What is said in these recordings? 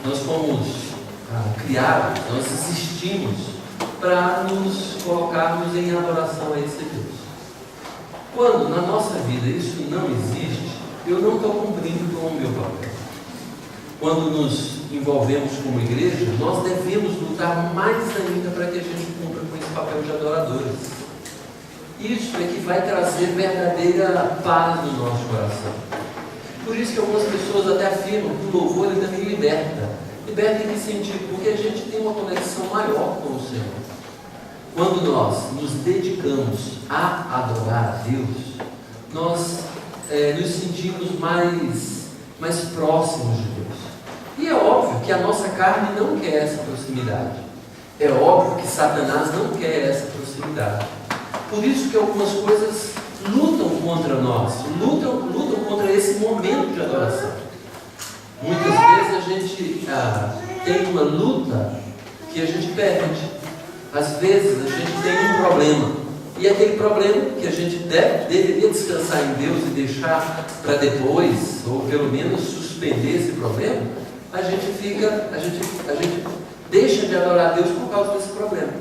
Nós fomos criados, nós existimos para nos colocarmos em adoração a esse Deus. Quando na nossa vida isso não existe, eu não estou cumprindo com o meu papel. Quando nos envolvemos como igreja, nós devemos lutar mais ainda para que a gente cumpra com esse papel de adoradores. Isso é que vai trazer verdadeira paz no nosso coração. Por isso que algumas pessoas até afirmam que o louvor ele também liberta. Liberta em que sentido? Porque a gente tem uma conexão maior com o Senhor. Quando nós nos dedicamos a adorar a Deus, nós nos sentimos mais próximos de Deus. E é óbvio que a nossa carne não quer essa proximidade. É óbvio que Satanás não quer essa proximidade. Por isso que algumas coisas lutam contra nós, lutam contra esse momento de adoração. Muitas vezes a gente tem uma luta que a gente perde. Às vezes a gente tem um problema, e aquele problema que a gente deveria descansar em Deus e deixar para depois, ou pelo menos suspender esse problema, a gente deixa de adorar a Deus por causa desse problema.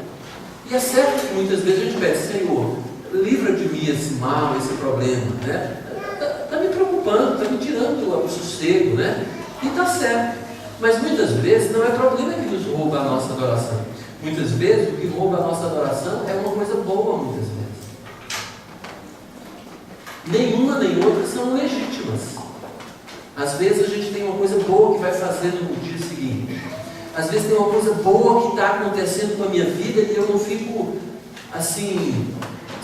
E é certo que muitas vezes a gente pede: Senhor, livra de mim esse mal, esse problema, né? Está me preocupando, está me tirando o sossego, né? E está certo. Mas muitas vezes não é problema que nos rouba a nossa adoração. Muitas vezes o que rouba a nossa adoração é uma coisa boa, muitas vezes. Nenhuma nem outra são legítimas. Às vezes a gente tem uma coisa boa que vai fazer no dia seguinte. Às vezes tem uma coisa boa que está acontecendo com a minha vida e eu não fico assim,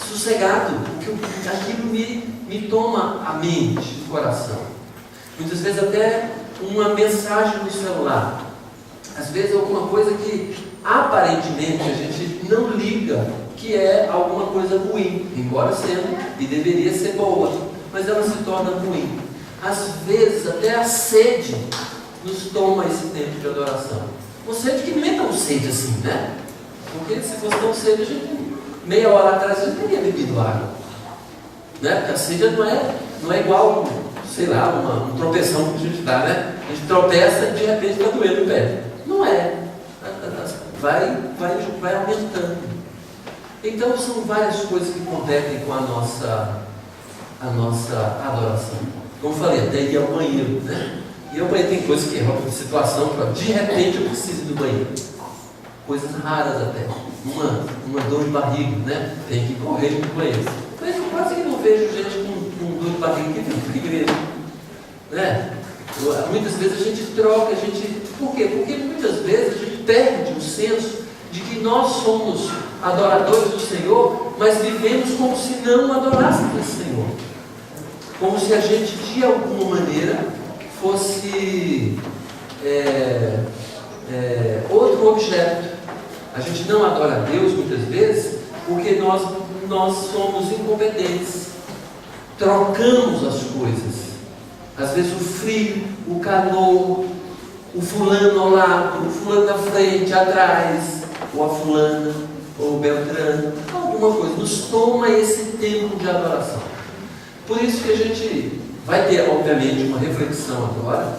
sossegado, porque aquilo me toma a mente, o coração. Muitas vezes até uma mensagem no celular. Às vezes alguma coisa que aparentemente a gente não liga que é alguma coisa ruim, embora sendo e deveria ser boa, mas ela se torna ruim. Às vezes até a sede nos toma esse tempo de adoração. Uma sede que não é tão sede assim, né? Porque se fosse tão sede, a gente, meia hora atrás, a gente teria bebido água, né? Porque a sede não é igual, sei lá, um tropeção que a gente dá, né? A gente tropeça e de repente está doendo o pé. Não é. Vai aumentando. Então são várias coisas que competem com a nossa adoração. Como eu falei, até ir ao banheiro, né? E ao banheiro tem coisas que é uma situação que de repente eu preciso do banheiro. Coisas raras até. Uma dor de barriga, né? Tem que correr para o banheiro. Mas eu quase que não vejo gente com dor de barriga que vem para a igreja, né? Muitas vezes a gente troca, por quê? Porque muitas vezes a gente perde o senso de que nós somos adoradores do Senhor, mas vivemos como se não adorássemos esse Senhor. Como se a gente, de alguma maneira, fosse outro objeto. A gente não adora a Deus muitas vezes porque nós somos incompetentes. Trocamos as coisas. Às vezes o frio, o calor, o fulano ao lado, o fulano na frente, atrás, ou a fulana, ou o Beltrano, alguma coisa, nos toma esse tempo de adoração. Por isso que a gente vai ter, obviamente, uma reflexão agora,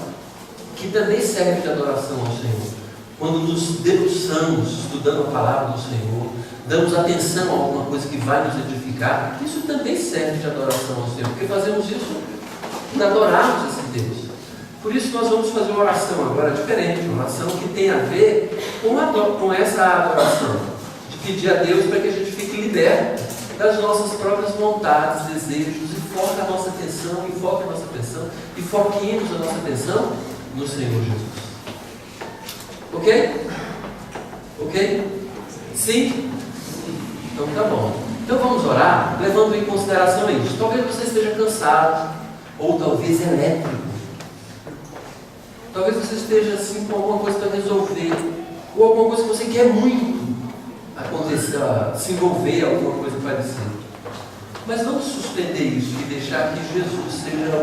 que também serve de adoração ao Senhor. Quando nos debruçamos, estudando a palavra do Senhor, damos atenção a alguma coisa que vai nos edificar, isso também serve de adoração ao Senhor, porque fazemos isso por adorarmos esse Deus. Por isso nós vamos fazer uma oração agora diferente, uma oração que tem a ver com essa adoração, de pedir a Deus para que a gente fique liberto das nossas próprias vontades, desejos, e foque a nossa atenção, e foquemos a nossa atenção no Senhor Jesus. Ok? Ok? Sim? Então tá bom. Então vamos orar, levando em consideração isso. Talvez você esteja cansado, ou talvez elétrico. Talvez você esteja assim com alguma coisa para resolver, ou alguma coisa que você quer muito acontecer, se envolver em alguma coisa parecida. Mas vamos suspender isso e deixar que Jesus seja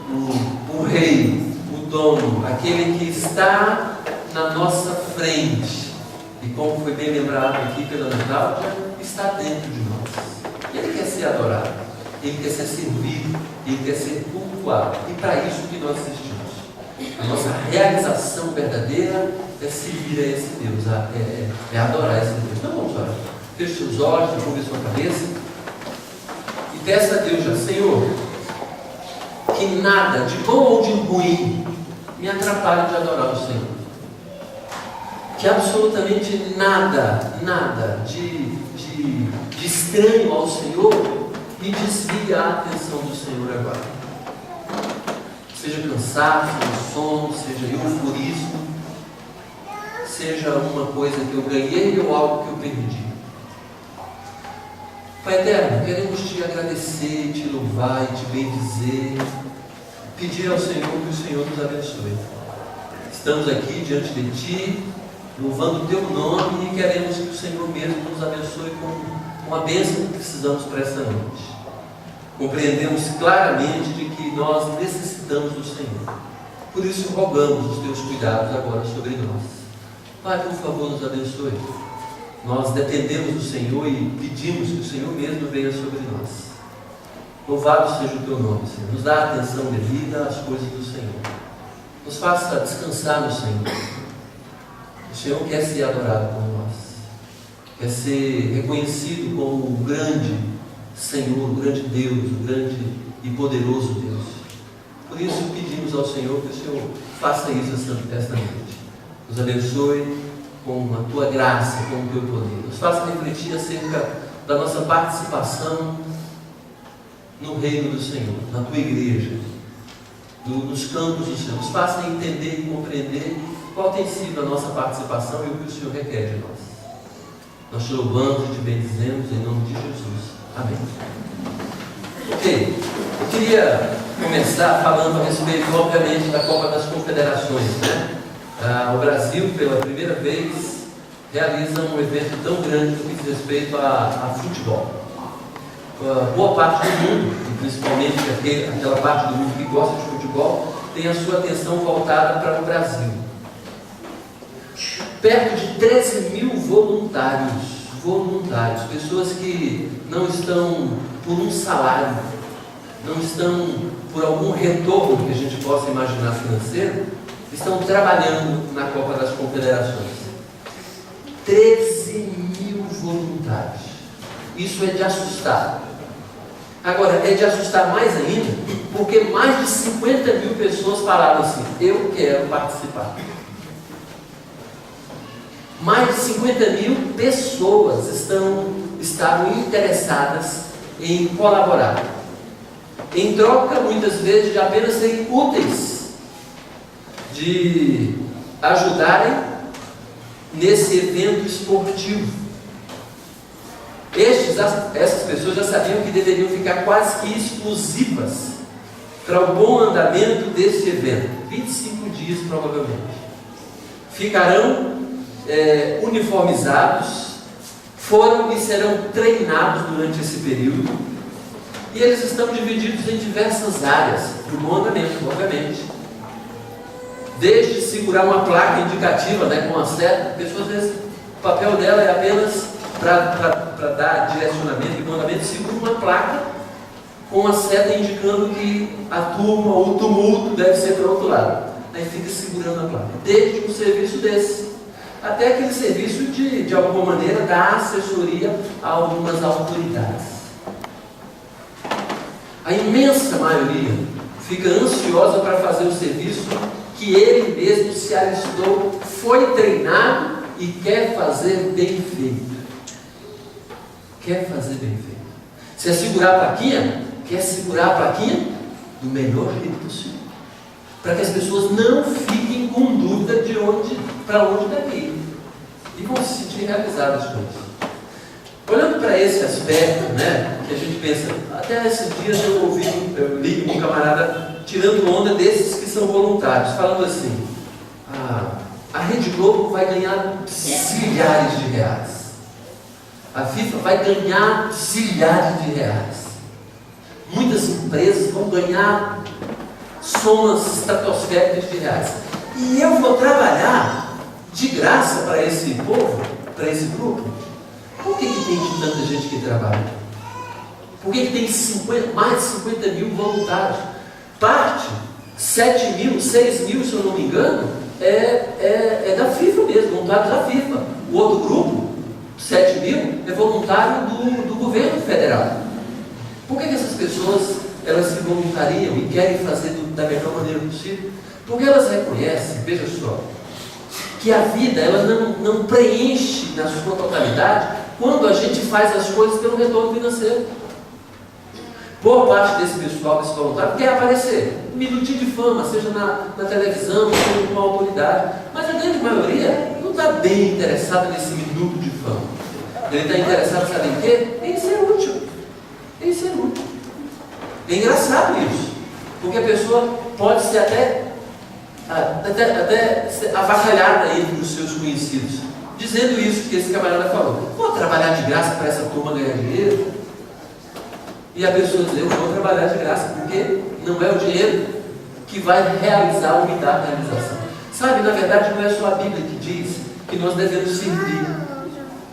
o rei, o dono, aquele que está na nossa frente. E como foi bem lembrado aqui pela Natália, está dentro de nós. Ele quer ser adorado, ele quer ser servido, ele quer ser cultuado. E para isso que nós existimos. A nossa realização verdadeira é seguir a esse Deus, é adorar esse Deus. Então vamos orar. Feche seus olhos, curve sua cabeça e peça a Deus já: Senhor, que nada, de bom ou de ruim, me atrapalhe de adorar o Senhor. Que absolutamente nada de estranho ao Senhor me desvie a atenção do Senhor agora. Seja cansaço, sono, seja euforismo, seja uma coisa que eu ganhei ou algo que eu perdi. Pai eterno, queremos te agradecer, te louvar e te bendizer, pedir ao Senhor que o Senhor nos abençoe. Estamos aqui diante de Ti, louvando o Teu nome, e queremos que o Senhor mesmo nos abençoe com a bênção que precisamos para esta noite. Compreendemos claramente de que nós necessitamos do Senhor. Por isso rogamos os Teus cuidados agora sobre nós. Pai, por favor, nos abençoe. Nós dependemos do Senhor e pedimos que o Senhor mesmo venha sobre nós. Louvado seja o Teu nome, Senhor. Nos dá atenção devida às coisas do Senhor. Nos faça descansar no Senhor. O Senhor quer ser adorado por nós. Quer ser reconhecido como o grande Senhor, o grande Deus, o grande e poderoso Deus. Por isso pedimos ao Senhor que o Senhor faça isso esta noite. Nos abençoe com a Tua graça, com o Teu poder. Nos faça refletir acerca da nossa participação no reino do Senhor, na Tua igreja, nos campos do Senhor. Nos faça entender e compreender qual tem sido a nossa participação e o que o Senhor requer de nós. Nós te louvamos e te bendizemos em nome de Jesus. Amém. Ok, eu queria começar falando a respeito, obviamente, da Copa das Confederações, né? O Brasil, pela primeira vez, realiza um evento tão grande no que diz respeito a futebol. Boa parte do mundo, e principalmente aquela parte do mundo que gosta de futebol, tem a sua atenção voltada para o Brasil. Perto de 13 mil voluntários, pessoas que não estão por um salário, não estão por algum retorno que a gente possa imaginar financeiro, estão trabalhando na Copa das Confederações. 13 mil voluntários. Isso é de assustar. Agora, é de assustar mais ainda, porque mais de 50 mil pessoas falaram assim: eu quero participar. Mais de 50 mil pessoas estavam interessadas em colaborar, em troca, muitas vezes, de apenas serem úteis, de ajudarem nesse evento esportivo. Essas pessoas já sabiam que deveriam ficar quase que exclusivas para o bom andamento desse evento. 25 dias, provavelmente. Ficarão uniformizados, foram e serão treinados durante esse período, e eles estão divididos em diversas áreas, para o bom andamento, obviamente. Desde segurar uma placa indicativa, né, com a seta. A pessoa, às vezes, o papel dela é apenas para dar direcionamento e mandamento, segura uma placa com a seta indicando que a turma ou o tumulto deve ser para o outro lado. Aí fica segurando a placa. Desde um serviço desse, até aquele serviço de alguma maneira, dar assessoria a algumas autoridades. A imensa maioria fica ansiosa para fazer o serviço que ele mesmo se alistou, foi treinado e quer fazer bem feito. Quer fazer bem feito. Se é segurar a plaquinha, quer segurar a plaquinha do melhor jeito possível, para que as pessoas não fiquem com dúvida de para onde deve ir, e vão se sentir realizadas com isso. Olhando para esse aspecto, né, que a gente pensa, até esses dias eu li um camarada tirando onda desses que são voluntários, falando assim: a Rede Globo vai ganhar zilhares de reais, a FIFA vai ganhar zilhares de reais, muitas empresas vão ganhar somas estratosféricas de reais, e eu vou trabalhar de graça para esse povo, para esse grupo. Por que tem tanta gente que trabalha? Por que tem mais de 50 mil voluntários? Parte 7.000, 6.000, se eu não me engano, é da FIFA mesmo, voluntários da FIFA. O outro grupo, 7.000, é voluntário do governo federal. Por que essas pessoas elas se voluntariam e querem fazer da melhor maneira possível? Porque elas reconhecem, veja só, que a vida ela não preenche na sua totalidade quando a gente faz as coisas pelo retorno financeiro. Boa parte desse pessoal, desse voluntário, quer aparecer, um minutinho de fama, seja na televisão, seja com uma autoridade, mas a grande maioria não está bem interessada nesse minuto de fama. Ele está interessado, sabe em quê? Em ser útil. Em ser útil. É engraçado isso, porque a pessoa pode ser até avacalhada entre os seus conhecidos, dizendo isso que esse camarada falou. Vou trabalhar de graça para essa turma ganhar dinheiro? E a pessoa diz, eu vou trabalhar de graça, porque não é o dinheiro que vai realizar ou me dar a realização. Sabe, na verdade, não é só a Bíblia que diz que nós devemos servir.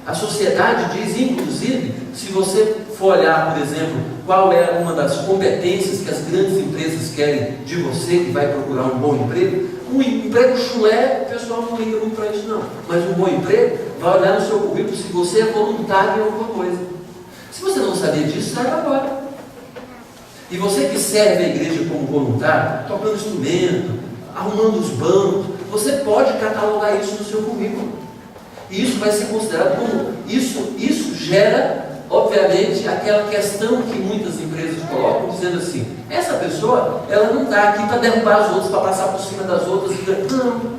A sociedade diz, inclusive, se você for olhar, por exemplo, qual é uma das competências que as grandes empresas querem de você, que vai procurar um bom emprego, um emprego chulé, o pessoal não liga muito para isso não. Mas um bom emprego, vai olhar no seu currículo se você é voluntário em alguma coisa. Se você não sabia disso, saiba agora. E você que serve a igreja como voluntário, tocando instrumento, arrumando os bancos, você pode catalogar isso no seu currículo. E isso vai ser considerado como... Isso gera, obviamente, aquela questão que muitas empresas colocam, dizendo assim, essa pessoa, ela não está aqui para derrubar as outras, para passar por cima das outras. Não.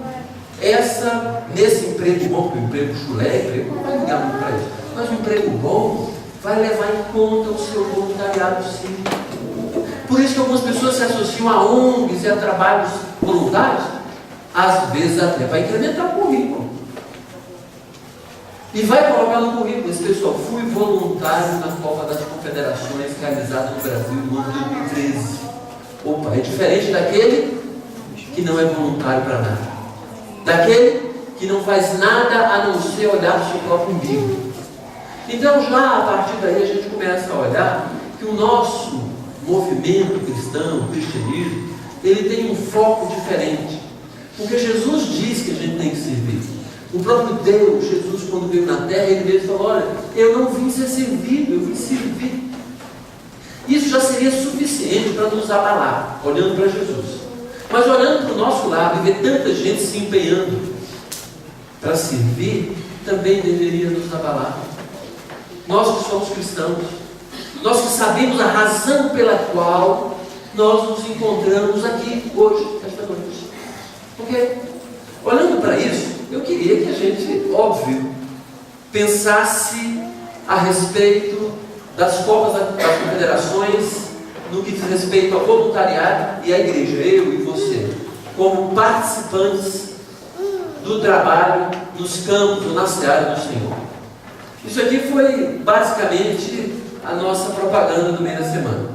Essa, nesse emprego bom, porque o emprego chulé, emprego não vai ligar muito para isso, mas um emprego bom vai levar em conta o seu voluntariado, sim. Por isso que algumas pessoas se associam a ONGs e a trabalhos voluntários, às vezes até para incrementar o currículo. E vai colocar no currículo, esse pessoal, fui voluntário na Copa das Confederações realizada no Brasil no ano de 2013. Opa, é diferente daquele que não é voluntário para nada. Daquele que não faz nada a não ser olhar para o seu próprio umbigo. Então, já a partir daí, a gente começa a olhar que o nosso movimento cristão, o cristianismo, ele tem um foco diferente. Porque Jesus diz que a gente tem que servir. O próprio Deus, Jesus, quando veio na terra, ele veio e falou, olha, eu não vim ser servido, eu vim servir. Isso já seria suficiente para nos abalar, olhando para Jesus. Mas olhando para o nosso lado e ver tanta gente se empenhando para servir, também deveria nos abalar. Nós que somos cristãos, nós que sabemos a razão pela qual nós nos encontramos aqui hoje, esta noite. Porque, olhando para isso, eu queria que a gente, óbvio, pensasse a respeito das Copas das Confederações, no que diz respeito ao voluntariado e à igreja, eu e você, como participantes do trabalho nos campos ou na seara do Senhor. Isso aqui foi basicamente a nossa propaganda do meio da semana.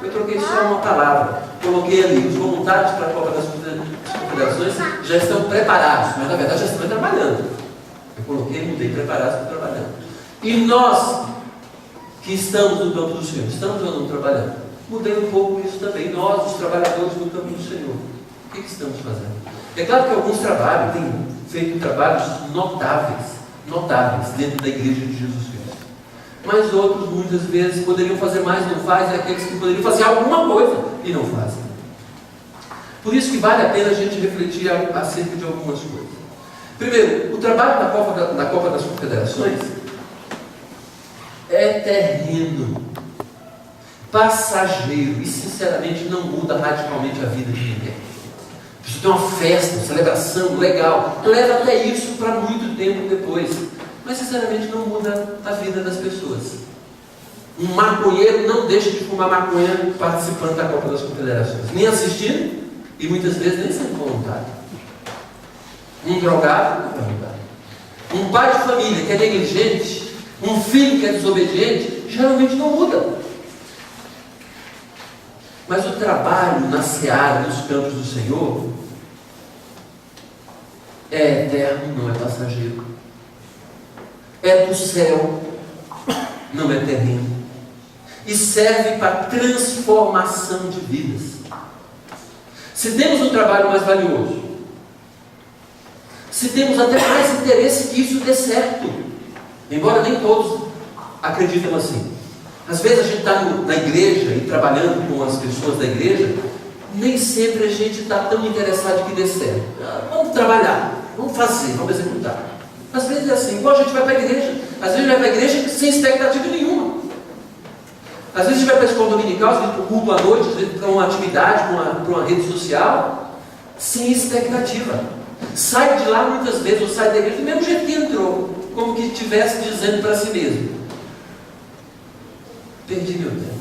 Eu troquei só uma palavra, coloquei ali, os voluntários para a Copa das Confederações já estão preparados, mas na verdade já estão trabalhando. Eu coloquei, mudei, preparados para trabalhar. E nós que estamos no campo do Senhor, estamos ou não trabalhando? Mudei um pouco isso também, nós, os trabalhadores no campo do Senhor. O que estamos fazendo? É claro que alguns trabalhos têm feito trabalhos notáveis dentro da igreja de Jesus Cristo. Mas outros, muitas vezes, poderiam fazer mais, não fazem, aqueles que poderiam fazer alguma coisa e não fazem. Por isso que vale a pena a gente refletir acerca de algumas coisas. Primeiro, o trabalho da Copa das Confederações é terreno, passageiro e, sinceramente, não muda radicalmente a vida de ninguém. Isso tem uma festa, uma celebração legal, leva até isso para muito tempo depois, mas sinceramente não muda a vida das pessoas. Um maconheiro não deixa de fumar maconha participando da Copa das Confederações, nem assistindo e muitas vezes nem sendo voluntário. Um drogado não é voluntário. Um pai de família que é negligente, um filho que é desobediente, geralmente não muda. Mas o trabalho na seara, nos campos do Senhor, é eterno, não é passageiro. É do céu, não é terreno. E serve para transformação de vidas. se temos um trabalho mais valioso, se temos até mais interesse que isso dê certo, embora nem todos acreditam assim. Às vezes a gente está na igreja e trabalhando com as pessoas da igreja, nem sempre a gente está tão interessado que dê certo. Vamos trabalhar, vamos fazer, vamos executar. Às vezes é assim, igual a gente vai para a igreja. Às vezes a gente vai para a igreja sem expectativa nenhuma. Às vezes a gente vai para a escola dominical, às vezes para o culto à noite, às vezes para uma atividade, para uma rede social, sem expectativa. Sai de lá muitas vezes, ou sai da igreja do mesmo jeito que entrou, como que estivesse dizendo para si mesmo: perdi meu tempo.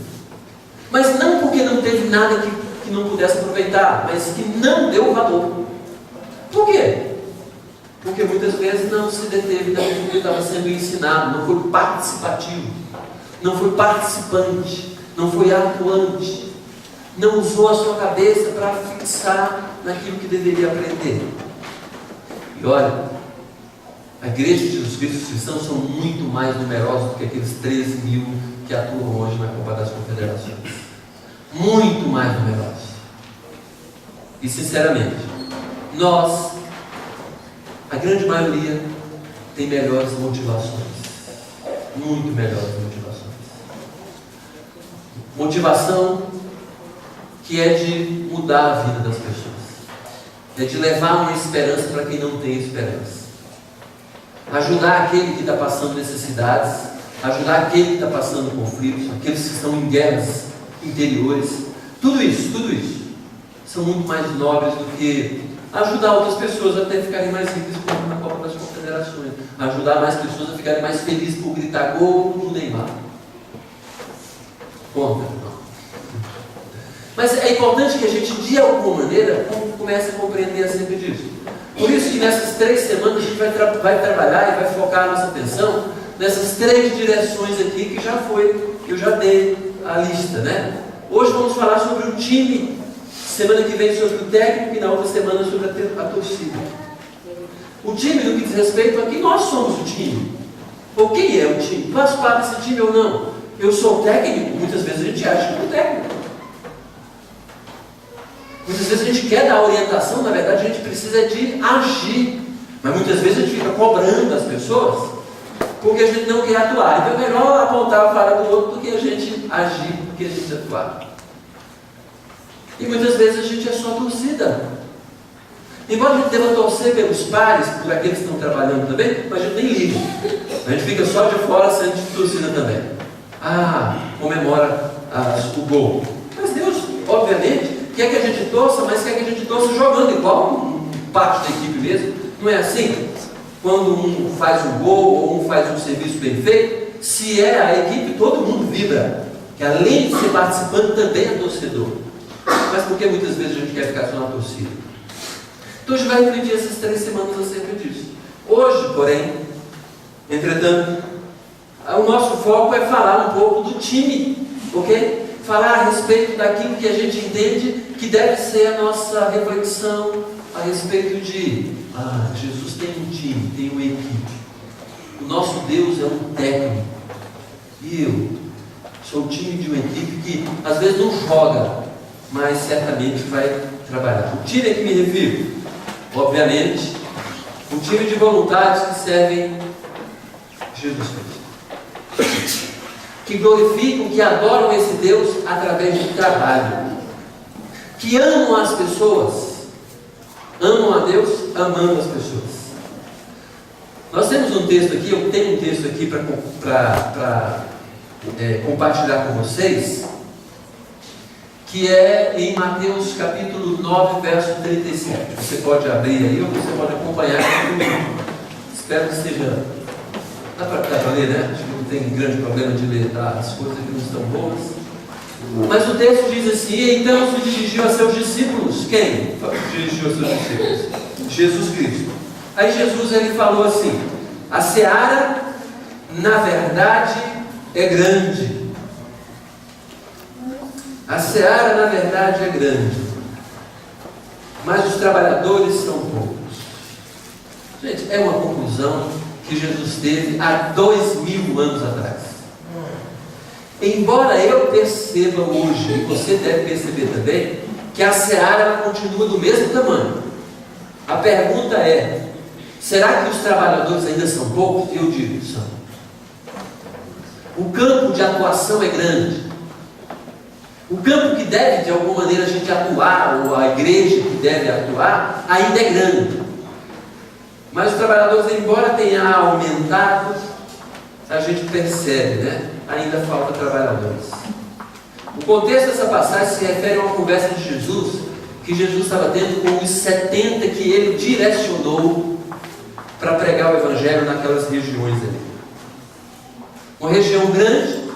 Mas não porque não teve nada que não pudesse aproveitar, mas que não deu valor. Por quê? Porque muitas vezes não se deteve daquilo que estava sendo ensinado, não foi participativo, não foi participante, não foi atuante, não usou a sua cabeça para fixar naquilo que deveria aprender. E olha, a igreja de Jesus Cristo, os cristãos são muito mais numerosos do que aqueles 13 mil que atuam hoje na Copa das Confederações. Muito mais numerosos. E sinceramente, nós, a grande maioria, tem melhores motivações. Muito melhores motivações. Motivação que é de mudar a vida das pessoas. É de levar uma esperança para quem não tem esperança. Ajudar aquele que está passando necessidades, ajudar aquele que está passando conflitos, aqueles que estão em guerras interiores. Tudo isso são muito mais nobres do que ajudar outras pessoas a até ficarem mais ricas como na Copa das Confederações, ajudar mais pessoas a ficarem mais felizes por gritar gol do Neymar. Conta, não. Mas é importante que a gente, de alguma maneira, comece a compreender acerca disso. Por isso que nessas 3 semanas a gente vai trabalhar e vai focar a nossa atenção nessas 3 direções aqui que eu já dei a lista, né? Hoje vamos falar sobre o time, semana que vem sobre o técnico e na outra semana sobre a torcida. O time, no que diz respeito a que nós somos o time. Ou quem é o time? Faço parte desse time ou não? Eu sou o técnico, muitas vezes a gente acha que é o técnico. Muitas vezes a gente quer dar orientação, na verdade a gente precisa de agir. Mas muitas vezes a gente fica cobrando as pessoas porque a gente não quer atuar. Então é melhor apontar a vara do outro do que a gente agir, do que a gente atuar. E muitas vezes a gente é só torcida. Embora a gente deva torcer pelos pares, por aqueles que estão trabalhando também, mas a gente nem liga. A gente fica só de fora sendo de torcida também. Comemora o gol. Mas Deus, obviamente, quer que a gente torça, mas quer que a gente torça jogando, igual parte da equipe mesmo. Não é assim? Quando um faz um gol ou um faz um serviço bem feito, se é a equipe, todo mundo vibra. Que além de ser participante, também é torcedor. Mas por que muitas vezes a gente quer ficar só na torcida? Então a gente vai refletir essas 3 semanas acerca disso. Hoje, porém, entretanto, o nosso foco é falar um pouco do time, ok? Falar a respeito daquilo que a gente entende que deve ser a nossa reflexão a respeito de Jesus tem um time, tem uma equipe. O nosso Deus é um técnico. E eu sou o time de uma equipe que às vezes não joga, mas certamente vai trabalhar. O time a que me refiro, obviamente, um time de voluntários que servem Jesus Cristo, que glorificam, que adoram esse Deus através de trabalho, que amam as pessoas, amam a Deus amando as pessoas. Nós temos um texto aqui, eu tenho um texto aqui para compartilhar com vocês, que é em Mateus capítulo 9, verso 37. Você pode abrir aí ou você pode acompanhar comigo. Espero que esteja... Dá para ler, né? Acho que não tem grande problema de ler, tá? As coisas que não estão boas. Mas o texto diz assim: e então se dirigiu a seus discípulos. Quem dirigiu a seus discípulos? Jesus Cristo. Aí Jesus ele falou assim: a seara, na verdade, é grande. A seara, na verdade, é grande, mas os trabalhadores são poucos. Gente, é uma conclusão que Jesus teve há 2000 anos atrás. Embora eu perceba hoje, e você deve perceber também, que a seara ela continua do mesmo tamanho. A pergunta é: será que os trabalhadores ainda são poucos? Eu digo, são. O campo de atuação é grande. O campo que deve, de alguma maneira, a gente atuar, ou a igreja que deve atuar, ainda é grande. Mas os trabalhadores, embora tenha aumentado, a gente percebe, né? Ainda falta trabalhadores. O contexto dessa passagem se refere a uma conversa de Jesus, que Jesus estava tendo com os 70 que ele direcionou para pregar o Evangelho naquelas regiões ali. Uma região grande,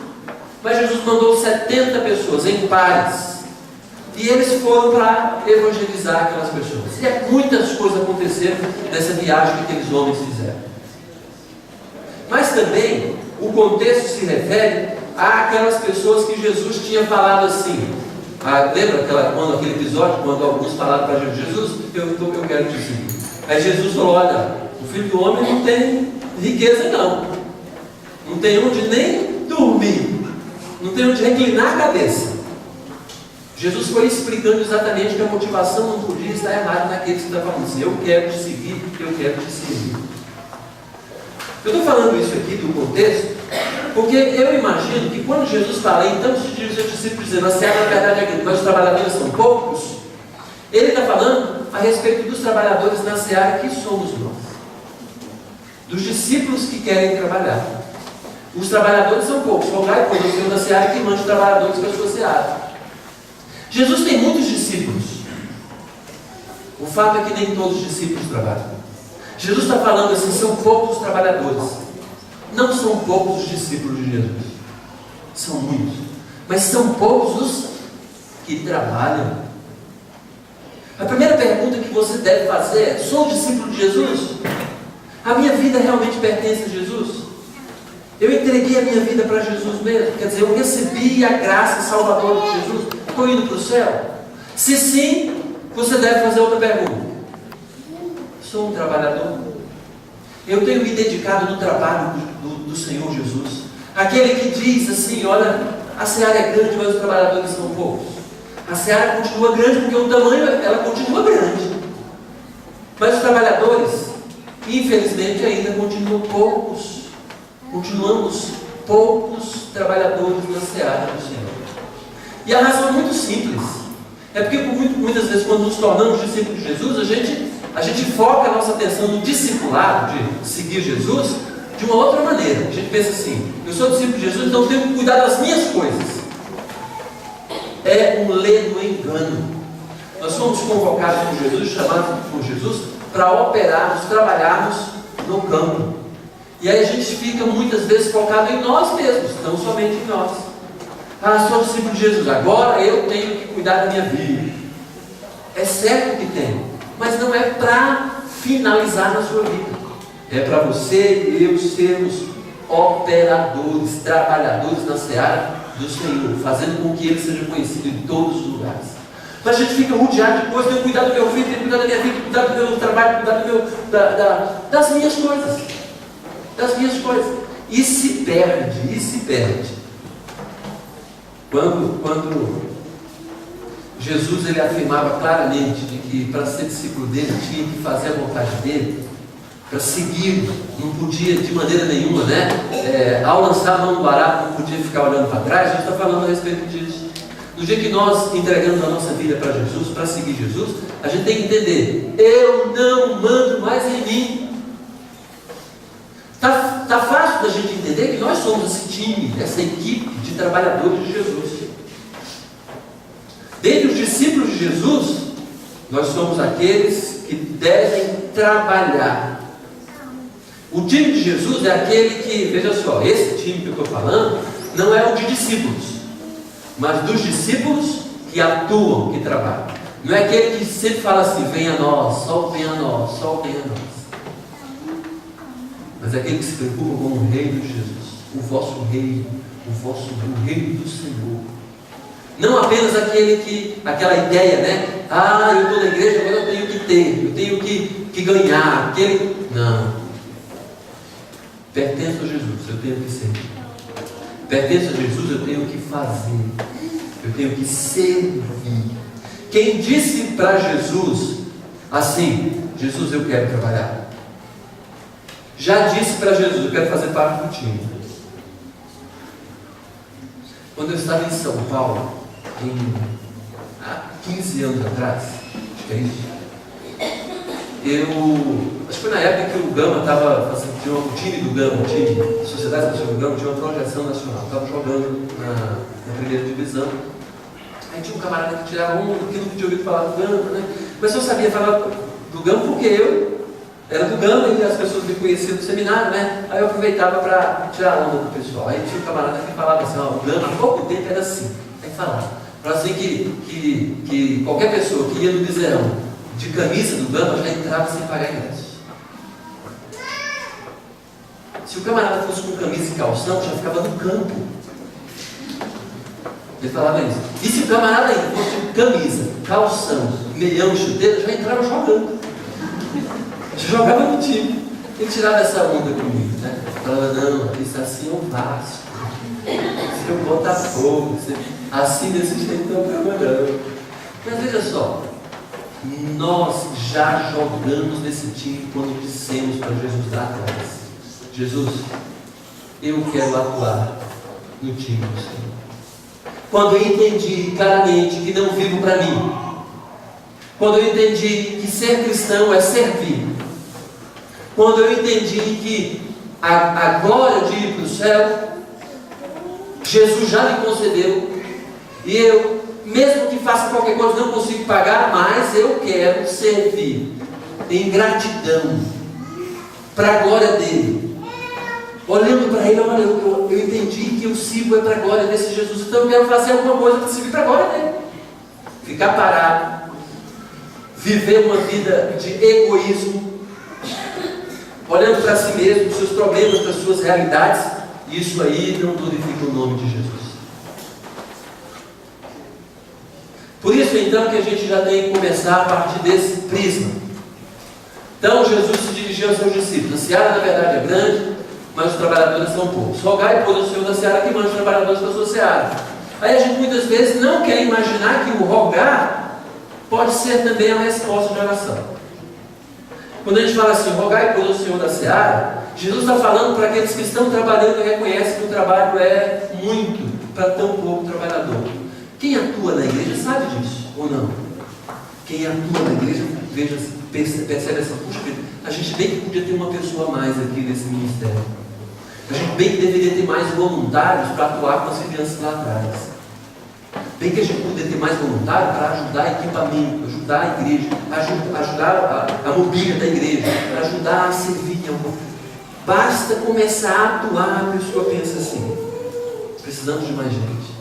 mas Jesus mandou 70 pessoas em pares, e eles foram para evangelizar aquelas pessoas. E muitas coisas aconteceram nessa viagem que aqueles homens fizeram. Mas também o contexto se refere àquelas pessoas que Jesus tinha falado assim. Lembra aquele episódio quando alguns falaram para Jesus: eu quero te seguir. Aí Jesus falou: olha, o filho do homem não tem riqueza não tem onde nem dormir, não tem onde reclinar a cabeça. Jesus foi explicando exatamente que a motivação não podia estar errada naqueles que estavam falando assim: eu quero te seguir, eu quero te seguir. Eu estou falando isso aqui do contexto, porque eu imagino que quando Jesus fala, então se diz aos discípulos dizendo, a seara na verdade é grande, mas os trabalhadores são poucos, ele está falando a respeito dos trabalhadores na seara que somos nós, dos discípulos que querem trabalhar. Os trabalhadores são poucos, rogai por Deus na seara que mande trabalhadores para a sua seara. Jesus tem muitos discípulos. O fato é que nem todos os discípulos trabalham. Jesus está falando assim: são poucos os trabalhadores. Não são poucos os discípulos de Jesus. São muitos. Mas são poucos os que trabalham. A primeira pergunta que você deve fazer é: sou discípulo de Jesus? A minha vida realmente pertence a Jesus? Eu entreguei a minha vida para Jesus mesmo? Quer dizer, eu recebi a graça salvadora de Jesus? Estou indo para o céu? Se sim, você deve fazer outra pergunta: sou um trabalhador? Eu tenho me dedicado no trabalho do Senhor Jesus? Aquele que diz assim: olha, a seara é grande, mas os trabalhadores são poucos. A seara continua grande porque o tamanho, ela continua grande. Mas os trabalhadores, infelizmente, ainda continuam poucos. Continuamos poucos trabalhadores na seara do Senhor. E a razão é muito simples. É porque muitas vezes, quando nos tornamos discípulos de Jesus, a gente foca a nossa atenção no discipulado, de seguir Jesus, de uma outra maneira. A gente pensa assim: eu sou discípulo de Jesus, então eu tenho que cuidar das minhas coisas. É um ledo engano. Nós fomos convocados por Jesus, chamados por Jesus, para operarmos, trabalharmos no campo. E aí a gente fica muitas vezes focado em nós mesmos, não somente em nós. Sou discípulo de Jesus, agora eu tenho que cuidar da minha vida. É certo que tem, mas não é para finalizar na sua vida. É para você e eu sermos operadores, trabalhadores na seara do Senhor, fazendo com que Ele seja conhecido em todos os lugares. Mas a gente fica rodeado de coisas: tenho que cuidar do meu filho, tenho que cuidar da minha vida, cuidar do meu trabalho, cuidar das minhas coisas. Das minhas coisas. E se perde. Quando Jesus ele afirmava claramente de que para ser discípulo dele tinha que fazer a vontade dele, para seguir, não podia de maneira nenhuma, ao lançar a mão do arado, não podia ficar olhando para trás. A gente está falando a respeito disso. No dia que nós entregamos a nossa vida para Jesus, para seguir Jesus, a gente tem que entender: eu não mando mais em mim. Está fácil da gente entender que nós somos esse time, essa equipe de trabalhadores de Jesus. Dentre os discípulos de Jesus, nós somos aqueles que devem trabalhar. O time de Jesus é aquele que, veja só, esse time que eu estou falando, não é o de discípulos, mas dos discípulos que atuam, que trabalham. Não é aquele que sempre fala assim: venha a nós, só venha a nós, só venha a nós. Mas é aquele que se preocupa com o reino de Jesus, o vosso reino, o reino do Senhor. Não apenas aquela ideia, eu estou na igreja, agora eu tenho que ter, eu tenho que ganhar, não. Pertenço a Jesus, eu tenho que ser. Pertenço a Jesus, eu tenho que fazer, eu tenho que servir. Quem disse para Jesus assim: Jesus, eu quero trabalhar, já disse para Jesus: eu quero fazer parte do time. Quando eu estava em São Paulo, há 15 anos atrás, acho que é isso, acho que foi na época que o Gama estava fazendo, tinha um time do Gama, o time da Sociedade Nacional do Gama, tinha uma projeção nacional, estava jogando na primeira divisão. Aí tinha um camarada que tirava onda, que nunca tinha ouvido falar do Gama, né? Mas eu sabia falar do Gama porque eu era do Gama e as pessoas me conheciam do seminário, né? Aí eu aproveitava para tirar onda do pessoal. Aí tinha um camarada que falava assim: ó, o Gama há pouco tempo era assim. Aí falava assim que qualquer pessoa que ia no Miserão de camisa do Gama já entrava sem pagar ingresso. Se o camarada fosse com camisa e calção, já ficava no campo. Ele falava isso. E se o camarada ainda fosse com camisa, calção, meião, chuteira, já entrava jogando. Já jogava no time. Ele tirava essa onda comigo, né? Falava: não, isso assim é o Vasco, isso é o Botafogo, assim desse jeito não trabalhando. Mas veja só, nós já jogamos nesse time quando dissemos para Jesus lá atrás: Jesus, eu quero atuar no time do Senhor. Quando eu entendi claramente que não vivo para mim, quando eu entendi que ser cristão é servir, quando eu entendi que a glória de ir para o céu, Jesus já me concedeu, e eu, mesmo que faça qualquer coisa, não consigo pagar, mas eu quero servir em gratidão para a glória dele. Olhando para ele, olha, eu entendi que eu sirvo é para a glória desse Jesus, então eu quero fazer alguma coisa para servir para a glória dele. Ficar parado, viver uma vida de egoísmo, olhando para si mesmo, para os seus problemas, para as suas realidades, isso aí não glorifica o nome de Jesus. Por isso então que a gente já tem que começar a partir desse prisma. Então Jesus se dirigiu aos seus discípulos: a seara na verdade é grande, mas os trabalhadores são poucos. Rogai, pois, o Senhor da seara que mande os trabalhadores para a sua seara. Aí a gente muitas vezes não quer imaginar que o rogar pode ser também a resposta de oração. Quando a gente fala assim: rogai, pois, o Senhor da seara, Jesus está falando para aqueles que estão trabalhando e reconhecem que o trabalho é muito para tão pouco trabalhador. Quem atua na igreja sabe disso, ou não? Quem atua na igreja percebe essa: puxa, a gente bem que podia ter uma pessoa a mais aqui nesse ministério. A gente bem que deveria ter mais voluntários para atuar com as crianças lá atrás. Bem que a gente poderia ter mais voluntários para ajudar equipamento, ajudar a igreja, ajudar a mobília da igreja, para ajudar a servir em alguma coisa. Basta começar a atuar, a pessoa pensa assim: precisamos de mais gente.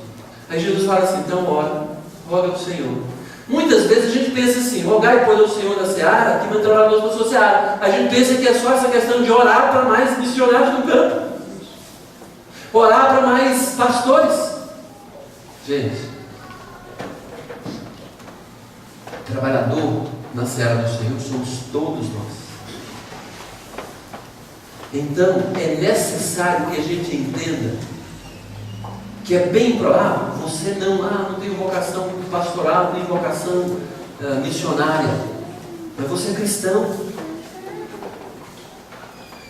Aí Jesus fala assim: então ora, roga ao Senhor. Muitas vezes a gente pensa assim: rogai, pois, ao Senhor da seara que manda trabalhadores para a sua seara. A gente pensa que é só essa questão de orar para mais missionários no campo, orar para mais pastores. Gente, trabalhador na seara do Senhor somos todos nós. Então é necessário que a gente entenda que é bem provável você não tem vocação pastoral, não tem vocação missionária, mas você é cristão.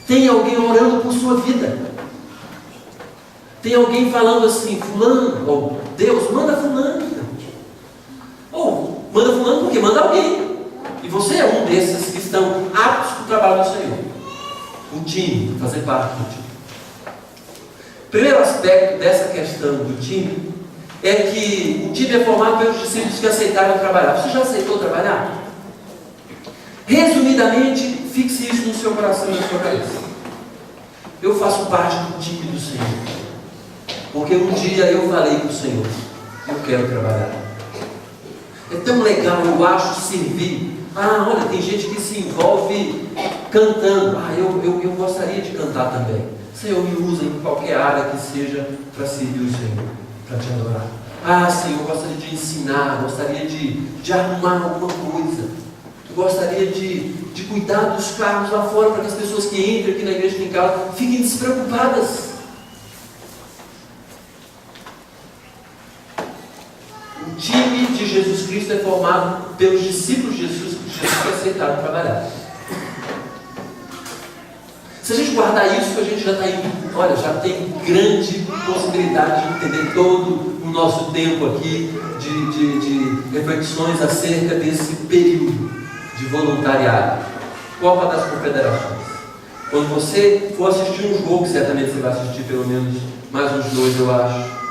Tem alguém orando por sua vida, tem alguém falando assim: fulano, ou Deus, manda fulano, ou manda fulano porque manda alguém, e você é um desses que estão aptos para o trabalho do Senhor. O time, fazer parte do time. Primeiro aspecto dessa questão do time é que o time é formado pelos discípulos que aceitaram trabalhar. Você já aceitou trabalhar? Resumidamente, fixe isso no seu coração e na sua cabeça: eu faço parte do time do Senhor, porque um dia eu falei para o Senhor: eu quero trabalhar. É tão legal, eu acho, servir. Olha, tem gente que se envolve cantando. Eu gostaria de cantar também. Senhor, me usa em qualquer área que seja para servir o Senhor, para te adorar. Senhor, eu gostaria de ensinar, gostaria de arrumar alguma coisa. Eu gostaria de cuidar dos carros lá fora, para que as pessoas que entram aqui na igreja tem carro fiquem despreocupadas. O time de de Jesus Cristo é formado pelos discípulos de Jesus que aceitaram trabalhar. Se a gente guardar isso, a gente já está indo, olha, já tem grande possibilidade de entender todo o nosso tempo aqui de reflexões acerca desse período de voluntariado. Copa das Confederações. Quando você for assistir um jogo, certamente você vai assistir pelo menos mais uns 2, eu acho.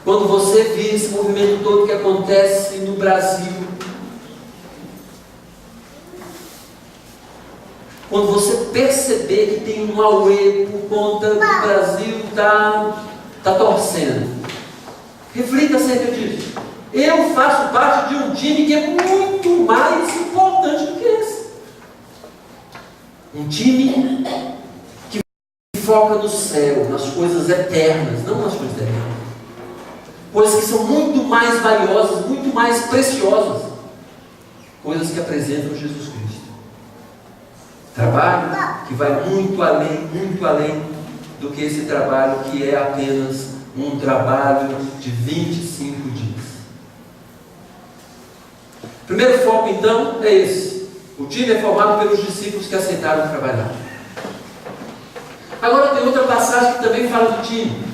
Quando você vir esse movimento todo que acontece no Brasil, quando você perceber que tem um auê por conta do Brasil está torcendo, reflita acerca disso. Eu faço parte de um time que é muito mais importante do que esse. Um time que foca no céu, nas coisas eternas, não nas coisas terrenas. Coisas que são muito mais valiosas, muito mais preciosas. Coisas que apresentam Jesus Cristo. Trabalho que vai muito além do que esse trabalho que é apenas um trabalho de 25 dias. O primeiro foco, então, é esse. O time é formado pelos discípulos que aceitaram trabalhar. Agora tem outra passagem que também fala do time.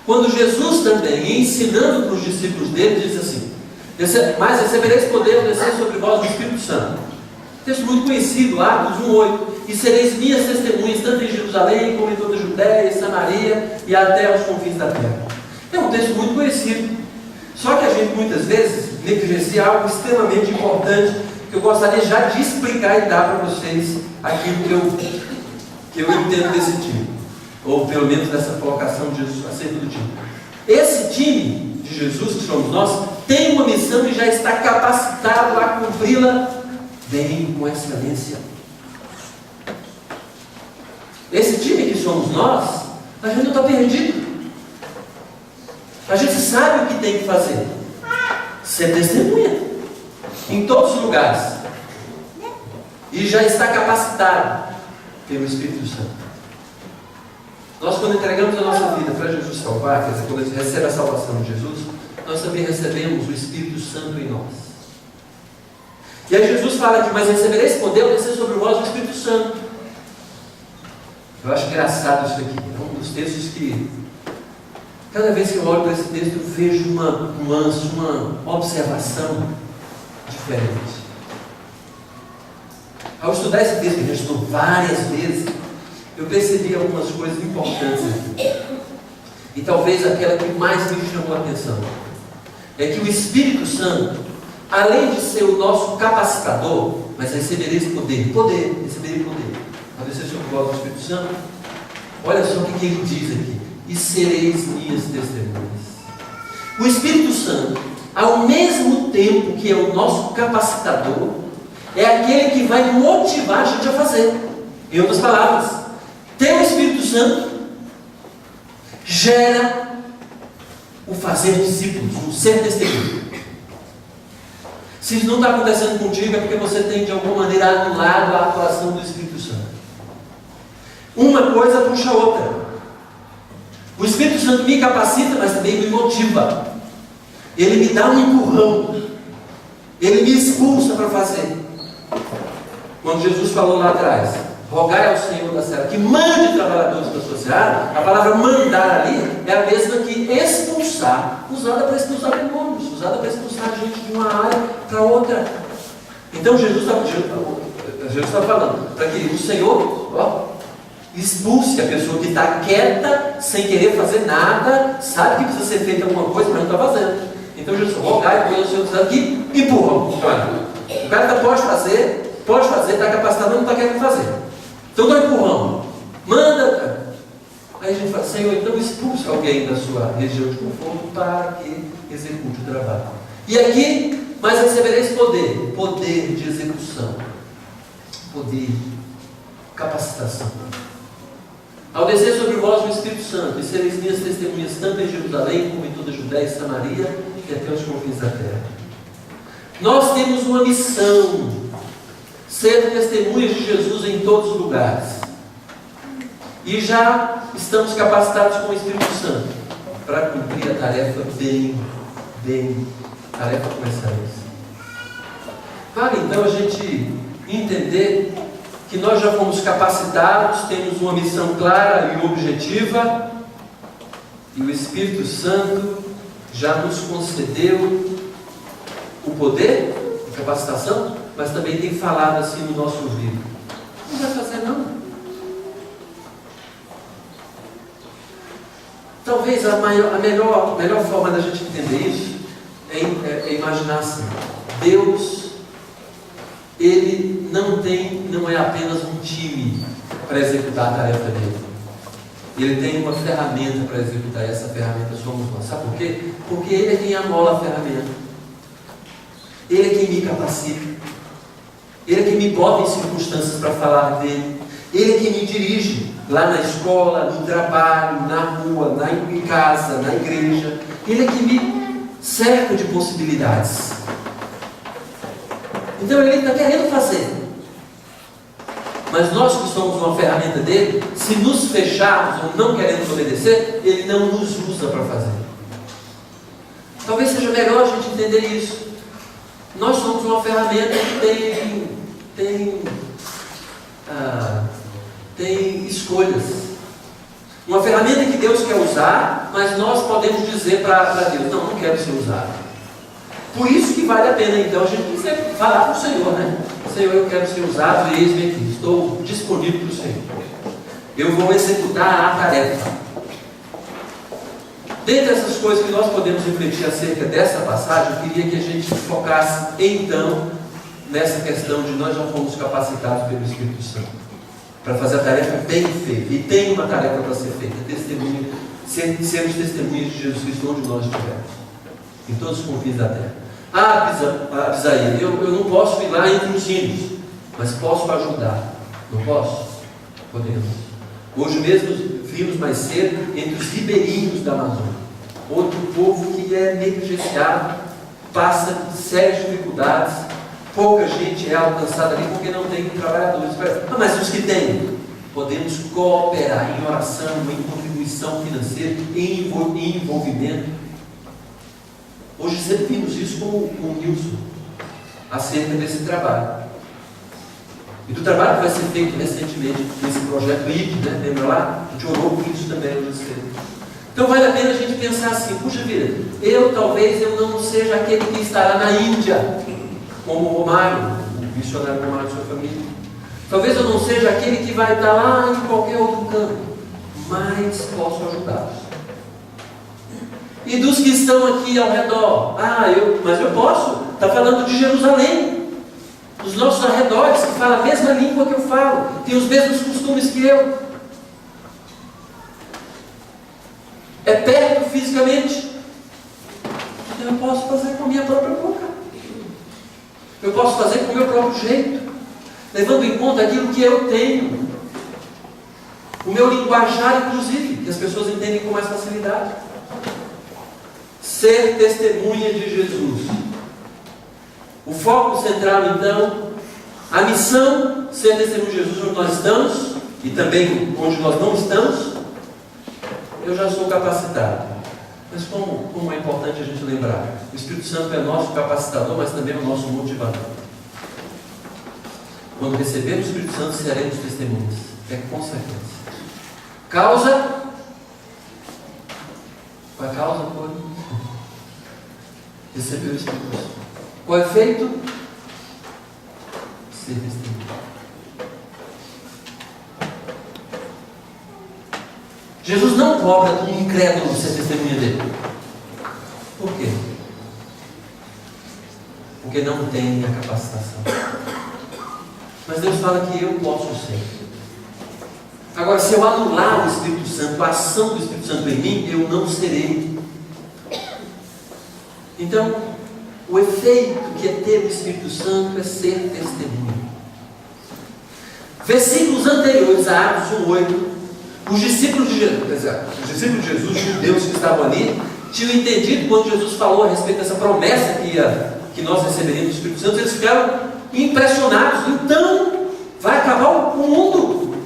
Quando Jesus também, ensinando para os discípulos dele, diz assim: mas recebereis poder descer sobre vós o Espírito Santo. Texto muito conhecido, Atos 1:8. E sereis minhas testemunhas, tanto em Jerusalém, como em toda a Judéia, Samaria e até aos confins da terra. É um texto muito conhecido. Só que a gente muitas vezes negligencia algo extremamente importante que eu gostaria já de explicar e dar para vocês aquilo que eu entendo desse time, ou pelo menos dessa colocação de Jesus acerca do time. Esse time de Jesus, que somos nós, tem uma missão e já está capacitado a cumpri-la bem, com excelência. Esse time que somos nós, a gente não está perdido. A gente sabe o que tem que fazer. Ser testemunha em todos os lugares. E já está capacitado pelo Espírito Santo. Nós, quando entregamos a nossa vida para Jesus salvar, quer dizer, quando a gente recebe a salvação de Jesus, nós também recebemos o Espírito Santo em nós. E aí Jesus fala aqui: mas recebereis poder ao descer sobre vós o Espírito Santo. Eu acho engraçado isso aqui. É um dos textos que, cada vez que eu olho para esse texto, eu vejo uma nuance, uma observação diferente. Ao estudar esse texto, que a gente estudou várias vezes, eu percebi algumas coisas importantes aqui. E talvez aquela que mais me chamou a atenção é que o Espírito Santo, além de ser o nosso capacitador, mas recebereis receberei poder, ao descer sobre vós o Espírito Santo. Olha só o que ele diz aqui: e sereis minhas testemunhas. O Espírito Santo, ao mesmo tempo que é o nosso capacitador, é aquele que vai motivar a gente a fazer. Em outras palavras, ter o Espírito Santo gera o fazer discípulos, o ser testemunho. Se isso não está acontecendo contigo, é porque você tem de alguma maneira anulado a atuação do Espírito Santo. Uma coisa puxa a outra. O Espírito Santo me capacita, mas também me motiva. Ele me dá um empurrão. Ele me expulsa para fazer. Quando Jesus falou lá atrás: rogai ao Senhor da seara que mande trabalhadores para a sua seara, a palavra mandar ali é a mesma que expulsar, usada para expulsar demônios, usada para expulsar gente de uma área para outra. Então Jesus está falando para que o Senhor expulse a pessoa que está quieta, sem querer fazer nada, sabe que precisa ser feita alguma coisa, mas não está fazendo. Então Jesus rogai ao Senhor da seara que empurram. O cara pode fazer, está capacitado, mas não está querendo fazer. Então dá um empurrão, manda. Aí a gente fala: Senhor, então expulse alguém da sua região de conforto para que execute o trabalho. E aqui, mas recebereis poder de execução, poder, capacitação. Ao descer sobre vós o Espírito Santo, e sereis minhas testemunhas tanto em Jerusalém como em toda a Judéia e Samaria e até os confins da terra. Nós temos uma missão: ser testemunhas de Jesus em todos os lugares. E já estamos capacitados com o Espírito Santo para cumprir a tarefa tarefa comercialista. Vale então a gente entender que nós já fomos capacitados, temos uma missão clara e objetiva, e o Espírito Santo já nos concedeu o poder, a capacitação, mas também tem falado assim no nosso ouvido: não vai fazer não. Talvez a melhor forma da gente entender isso é imaginar assim: Deus, Ele não é apenas um time para executar a tarefa dele. Ele tem uma ferramenta para executar, e essa ferramenta somos nós. Sabe por quê? Porque Ele é quem amola a ferramenta. Ele é quem me capacita. Ele é quem me bota em circunstâncias para falar dele. Ele é quem me dirige lá na escola, no trabalho, na rua, em casa, na igreja. Ele é quem me cerca de possibilidades. Então Ele está querendo fazer. Mas nós que somos uma ferramenta dele, se nos fecharmos ou não queremos obedecer, Ele não nos usa para fazer. Talvez seja melhor a gente entender isso. Nós somos uma ferramenta que tem escolhas. Uma ferramenta que Deus quer usar, mas nós podemos dizer para Deus: não quero ser usado. Por isso que vale a pena então a gente sempre falar para o Senhor, né? Senhor, eu quero ser usado e eis-me aqui, estou disponível para o Senhor. Eu vou executar a tarefa. Dentre essas coisas que nós podemos refletir acerca dessa passagem, eu queria que a gente focasse então nessa questão de nós já fomos capacitados pelo Espírito Santo para fazer a tarefa bem feita. E tem uma tarefa para ser feita: sermos testemunhas de Jesus Cristo onde nós estivermos, em todos os confins da terra. Abisaí, eu não posso ir lá entre os índios, mas posso ajudar. Não posso? Podemos. Hoje mesmo vimos mais cedo entre os ribeirinhos da Amazônia, outro povo que é negligenciado, passa sérias dificuldades, pouca gente é alcançada ali porque não tem trabalhadores. Mas os que têm, podemos cooperar em oração, em contribuição financeira, em envolvimento. Hoje sempre vimos isso com o Nilson, acerca desse trabalho. E do trabalho que vai ser feito recentemente nesse projeto ID, né? Lembra lá? A gente orou por isso também hoje cedo. Então vale a pena a gente pensar assim: puxa vida, talvez eu não seja aquele que estará na Índia, como o Romário, o missionário Romário de sua família. Talvez eu não seja aquele que vai estar lá em qualquer outro canto, mas posso ajudá-los. E dos que estão aqui ao redor, mas eu posso. Está falando de Jerusalém, dos nossos arredores, que falam a mesma língua que eu falo, tem os mesmos costumes que eu. É perto fisicamente. Então eu posso fazer com a minha própria boca. Eu posso fazer com o meu próprio jeito, levando em conta aquilo que eu tenho, o meu linguajar, inclusive, que as pessoas entendem com mais facilidade. Ser testemunha de Jesus. O foco central, então, a missão: ser testemunha de Jesus onde nós estamos e também onde nós não estamos. Eu já sou capacitado. Mas como é importante a gente lembrar: o Espírito Santo é nosso capacitador, mas também é o nosso motivador. Quando recebemos o Espírito Santo, seremos testemunhas. É consequência. Causa. Qual é a causa? Receber o Espírito Santo. Qual é o efeito? Ser testemunha. Jesus não cobra de um incrédulo ser testemunha dele. Por quê? Porque não tem a capacitação. Mas Deus fala que eu posso ser. Agora, se eu anular o Espírito Santo, a ação do Espírito Santo em mim, eu não serei. Então, o efeito que é ter o Espírito Santo é ser testemunha. Versículos anteriores a Atos 1:8, os discípulos de Jesus, os judeus que estavam ali, tinham entendido quando Jesus falou a respeito dessa promessa que nós receberíamos do Espírito Santo. Eles ficaram impressionados. Então, vai acabar o mundo.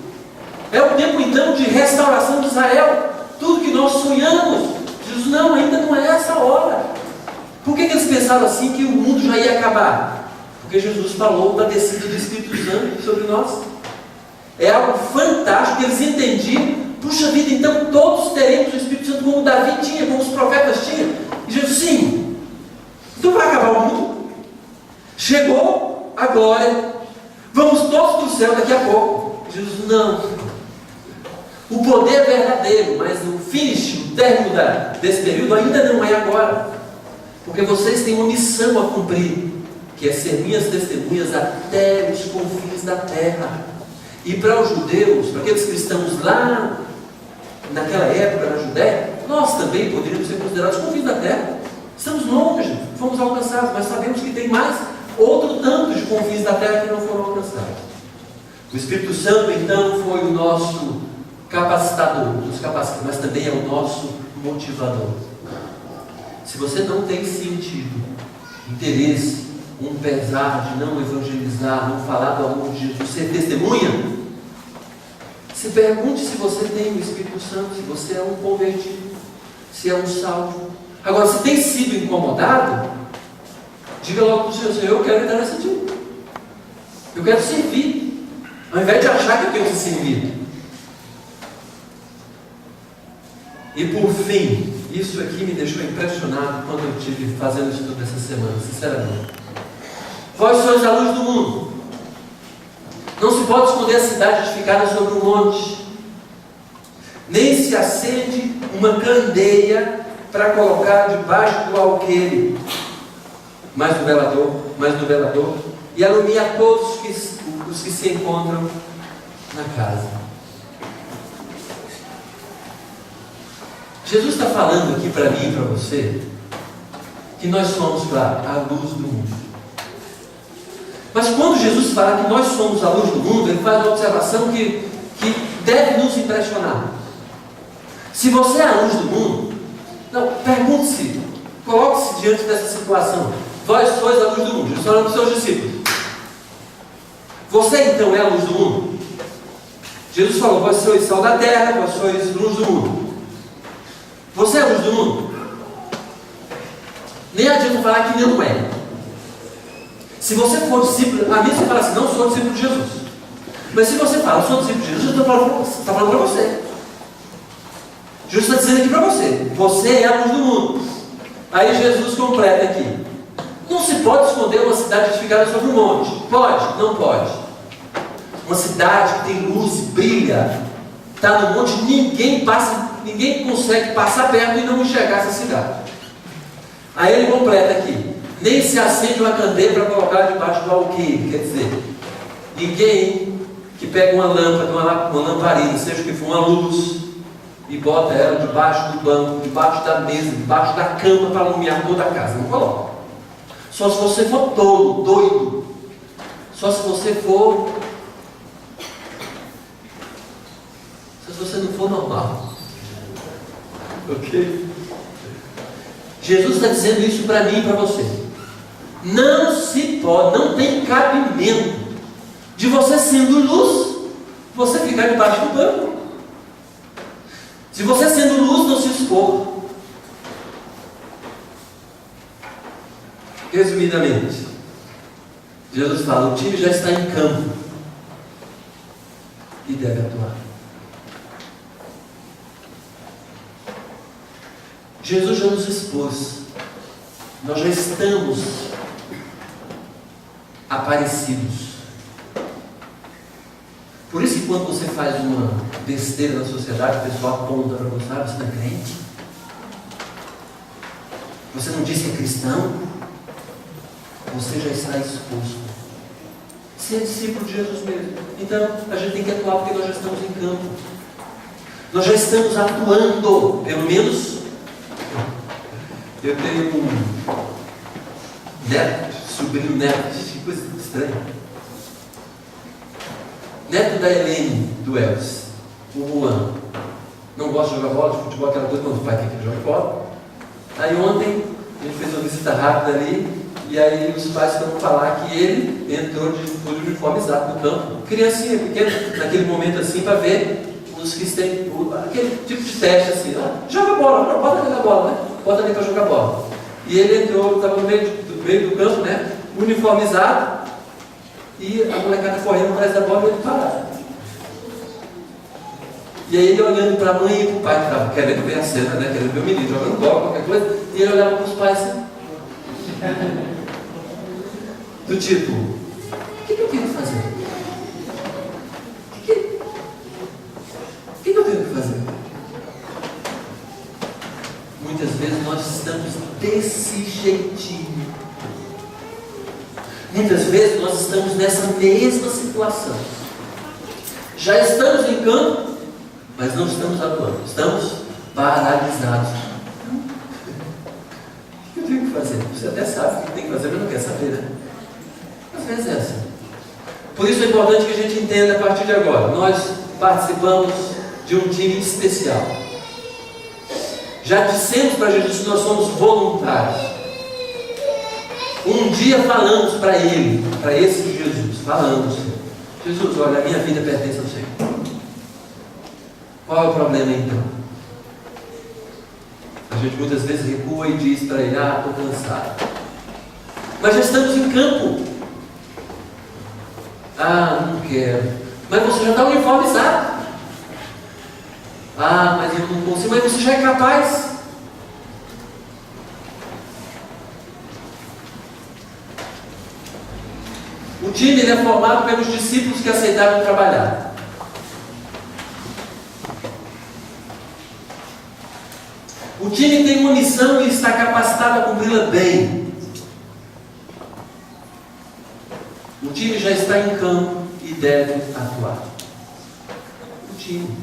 É o tempo então de restauração de Israel. Tudo que nós sonhamos. Jesus, não, ainda não é essa hora. Por que eles pensaram assim que o mundo já ia acabar? Porque Jesus falou da descida do Espírito Santo sobre nós. É algo fantástico que eles entendiam. Puxa vida, então todos teremos o Espírito Santo como Davi tinha, como os profetas tinham. E Jesus, sim. Então vai acabar o mundo. Chegou a glória. Vamos todos para o céu daqui a pouco. Jesus, não. O poder é verdadeiro, mas o finish, o término desse período ainda não é agora. Porque vocês têm uma missão a cumprir, que é ser minhas testemunhas até os confins da terra. E para os judeus, para aqueles cristãos lá naquela época na Judéia, nós também poderíamos ser considerados confins da terra. Estamos longe, fomos alcançados, mas sabemos que tem mais outro tanto de confins da terra que não foram alcançados. O Espírito Santo então foi o nosso capacitador, nos capacita, mas também é o nosso motivador. Se você não tem sentido, interesse, um pesar de não evangelizar, não falar do amor de Jesus, ser testemunha, se pergunte se você tem o Espírito Santo, se você é um convertido, se é um salvo. Agora, se tem sido incomodado, diga logo para o Senhor: eu quero entrar nessa time, eu quero servir, ao invés de achar que eu tenho que servir. E por fim, isso aqui me deixou impressionado quando eu estive fazendo isso tudo essa semana, sinceramente. Vós sois a luz do mundo. Não se pode esconder a cidade edificada sobre um monte, nem se acende uma candeia para colocar debaixo do alqueire, mas do velador, e alumia a todos os que se encontram na casa. Jesus está falando aqui para mim e para você que nós somos, claro, a luz do mundo. Mas quando Jesus fala que nós somos a luz do mundo, ele faz uma observação que deve nos impressionar. Se você é a luz do mundo, não, pergunte-se, coloque-se diante dessa situação. Vós sois a luz do mundo. Jesus falando para os seus discípulos. Você então é a luz do mundo? Jesus falou: vós sois sal da terra, vós sois luz do mundo. Você é a luz do mundo? Nem adianta falar que não é. Se você for discípulo, a mim você fala assim: não sou discípulo de Jesus. Mas se você fala: sou discípulo de Jesus, está falando para você. Jesus está dizendo aqui para você: você é a luz do mundo. Aí Jesus completa aqui: não se pode esconder uma cidade edificada sobre um monte. Pode? Não pode. Uma cidade que tem luz e brilha, está no monte, ninguém consegue passar perto e não enxergar essa cidade. Aí ele completa aqui: nem se acende uma candeia para colocar debaixo do alqueire. Quer dizer, ninguém que pega uma lâmpada, uma lamparina, seja o que for, uma luz, e bota ela debaixo do banco, debaixo da mesa, debaixo da cama para iluminar toda a casa. Não coloca. Só se você for tolo, doido. Só se você for... Só se você não for normal. Ok? Jesus está dizendo isso para mim e para você. Não se pode, não tem cabimento de você sendo luz, você ficar debaixo do banco. Se você sendo luz, não se expor. Resumidamente, Jesus fala: o time já está em campo e deve atuar. Jesus já nos expôs. Nós já estamos aparecidos. Por isso que quando você faz uma besteira na sociedade, o pessoal aponta para você: você não é crente? Você não diz que é cristão? Você já está exposto. Você é discípulo de Jesus mesmo. Então, a gente tem que atuar porque nós já estamos em campo. Nós já estamos atuando. Pelo menos, eu tenho um neto, sobrinho neto, que coisa estranha. Neto da Helene, do Elvis, o Juan. Não gosta de jogar bola, de futebol, aquela coisa, mas o pai quer que ele jogue bola. Aí ontem, a gente fez uma visita rápida ali, E aí os pais vão falar que ele entrou de uniformizado no campo. Criancinha pequena, naquele momento assim, para ver os que têm aquele tipo de teste assim, joga bola, bota ali na bola, né? Bota ali para jogar bola. E ele entrou, estava no meio do campo, né? Uniformizado, e a molecada correndo atrás da bola e ele parado. E aí ele olhando para a mãe e para o pai, que estava querendo ver a cena, né? Querendo ver o menino jogando bola, qualquer coisa, e ele olhava para os pais assim. Do tipo, o que eu tenho que fazer? O que eu tenho que fazer? Muitas vezes nós estamos desse jeitinho. Muitas vezes nós estamos nessa mesma situação. Já estamos em campo, mas não estamos atuando. Estamos paralisados. O que eu tenho que fazer? Você até sabe o que tem que fazer, mas não quer saber, né? Às vezes é assim. Por isso é importante que a gente entenda a partir de agora. Nós participamos de um time especial. Já dissemos para Jesus que nós somos voluntários. Um dia falamos para ele, para esse Jesus, falamos: Jesus, olha, a minha vida pertence ao Senhor. Qual é o problema então? A gente muitas vezes recua e diz para ele: estou cansado. Mas já estamos em campo. Não quero. Mas você já está uniformizado. Mas eu não consigo. Mas você já é capaz. O time ele é formado pelos discípulos que aceitaram trabalhar. O time tem uma missão e está capacitado a cumpri-la bem. O time já está em campo e deve atuar. O time.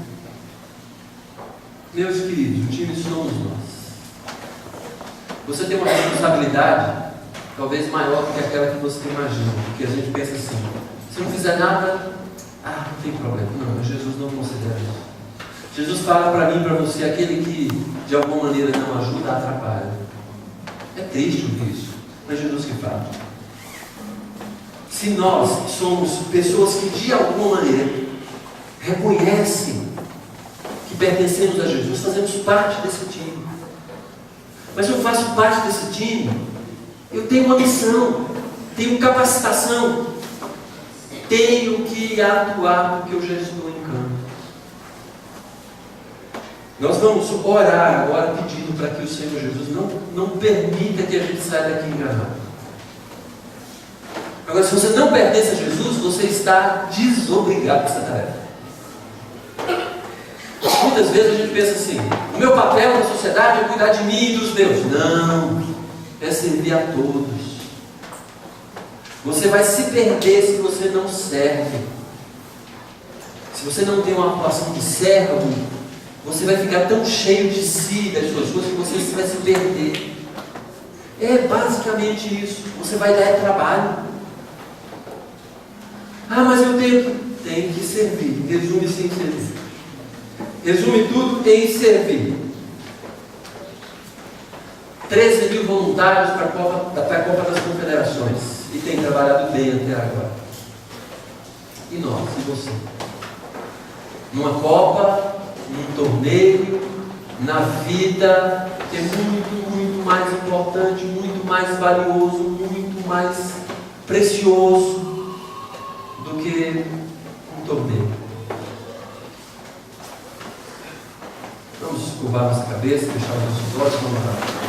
Meus queridos, o time somos nós. Você tem uma responsabilidade talvez maior do que aquela que você imagina. Porque a gente pensa assim: se não fizer nada, não tem problema. Não, mas Jesus não considera isso. Jesus fala para mim e para você: aquele que de alguma maneira não ajuda, atrapalha. É triste ouvir isso, mas Jesus que fala. Se nós somos pessoas que de alguma maneira reconhecem que pertencemos a Jesus, fazemos parte desse time. Mas eu faço parte desse time, eu tenho uma missão, tenho capacitação, tenho que atuar porque eu já estou em campo. Nós vamos orar agora pedindo para que o Senhor Jesus não permita que a gente saia daqui enganado. Agora, se você não pertence a Jesus, você está desobrigado dessa tarefa. Muitas vezes a gente pensa assim: o meu papel na sociedade é cuidar de mim e dos meus. Não, é servir a todos. Você vai se perder se você não serve. Se você não tem uma atuação de servo, você vai ficar tão cheio de si, das suas coisas, que você vai se perder. É basicamente isso. Você vai dar trabalho. Mas eu tenho que servir. Resume-se em servir. Resume tudo em servir. 13 mil voluntários para a Copa das Confederações. E tem trabalhado bem até agora. E nós, e você? Numa Copa, num torneio, na vida, que é muito, muito mais importante, muito mais valioso, muito mais precioso do que um torneio. Vamos curvar nossa cabeça, fechar os nossos olhos, vamos orar.